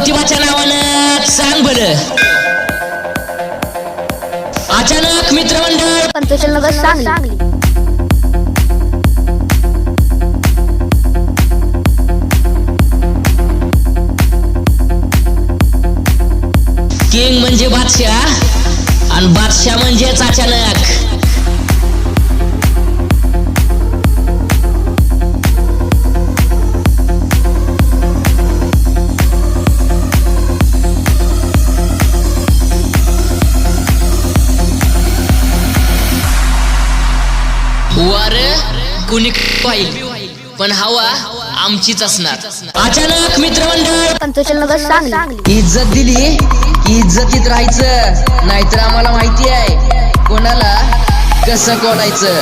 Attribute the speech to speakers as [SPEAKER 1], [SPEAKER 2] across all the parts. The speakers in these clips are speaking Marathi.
[SPEAKER 1] प्रतिभाच्या नावानं सांग बरं. अचानक मित्रमंडळ
[SPEAKER 2] पंतोषल नगर सांगली.
[SPEAKER 1] किंग म्हणजे बादशाह आणि बादशाह म्हणजेच अचानक. वार कुणी पाहिल पण हवा आमचीच असणार. अचानक मित्रमंडळ
[SPEAKER 2] पंतोषल नगर सांगली.
[SPEAKER 1] इज्जत दिली की इज्जतीत राहायचं, नाहीतर आम्हाला माहिती आहे कोणाला कसं कोणायचं.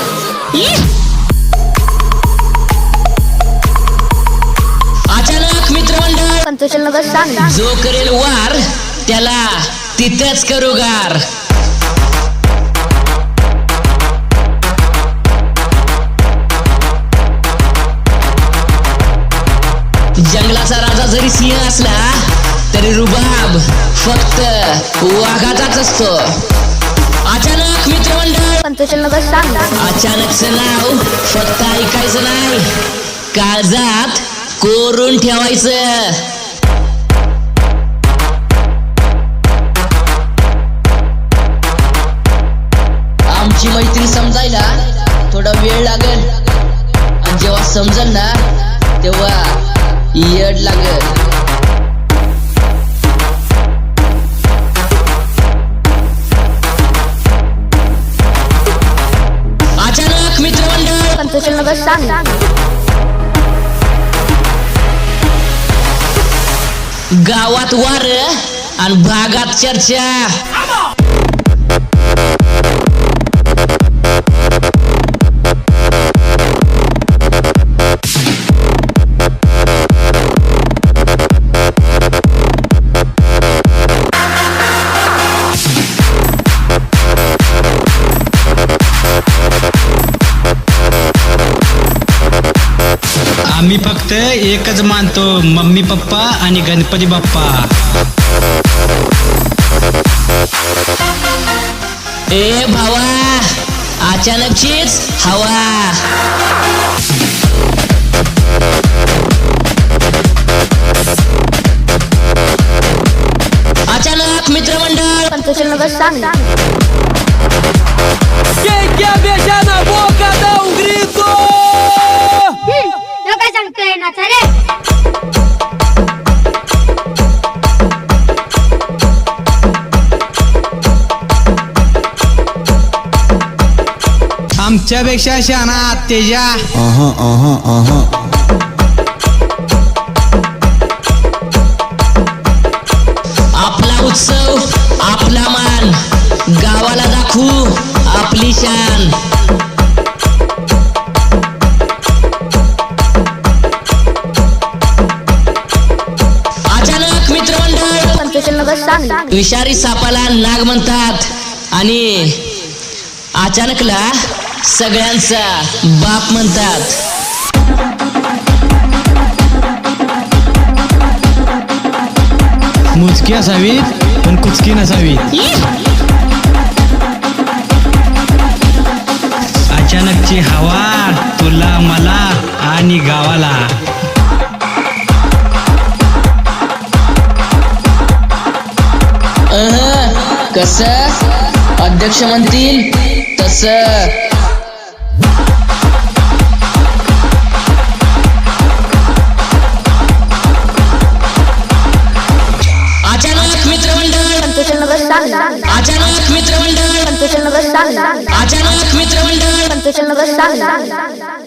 [SPEAKER 1] अचानक मित्रमंडळ
[SPEAKER 2] पंतोषल नगर सांगली.
[SPEAKER 1] जो करेल वार त्याला तिथेच करू गार. जंगलाचा राजा जरी सिंह असला तरी रुबाब फक्त वाघाचाच असतो. अचानक मित्रमंडळ
[SPEAKER 2] पंतोषल नगर सांगली.
[SPEAKER 1] अचानकचं नाव फक्त ऐकायचं नाही, काळजात कोरून ठेवायचं. आमची मैत्री समजायला थोडा वेळ लागेल आणि जेव्हा समजेल ना तेव्हा येड लागेल. अचानक मित्रमंडळ
[SPEAKER 2] पंतोषल नगर सांगली.
[SPEAKER 1] गावात वार आणि भागात चर्चा.
[SPEAKER 3] आम्ही फक्त एकच मानतो, मम्मी पप्पा आणि गणपती बाप्पा.
[SPEAKER 1] ए भावा, अचानकचीच हवा. अचानक मित्रमंडळ
[SPEAKER 2] पंतोषल नगर सांगली.
[SPEAKER 4] काय सांगतोय ना रे.
[SPEAKER 3] आमच्यापेक्षा शहाणा तेजा.
[SPEAKER 1] आपला उत्सव आपला मान, गावाला दाखवू आपली शान. अचानक मित्रमंडळ
[SPEAKER 2] पंतोषल नगर सांगली.
[SPEAKER 1] विषारी सापाला नाग म्हणतात आणि अचानकला सगळ्यांचा बाप म्हणतात.
[SPEAKER 3] मुचकी असावीत पण कुचकी नसावीत. अचानकची हवा तुला मला आणि गावाला.
[SPEAKER 1] कसं अध्यक्ष म्हणतील तसं. अचानक मित्रमंडळ
[SPEAKER 2] पंतोषल नगर सांगली.
[SPEAKER 1] अचानक मित्रमंडळ
[SPEAKER 2] पंतोषल नगर सांगली.
[SPEAKER 1] अचानक मित्रमंडळ
[SPEAKER 2] पंतोषल नगर सांगली.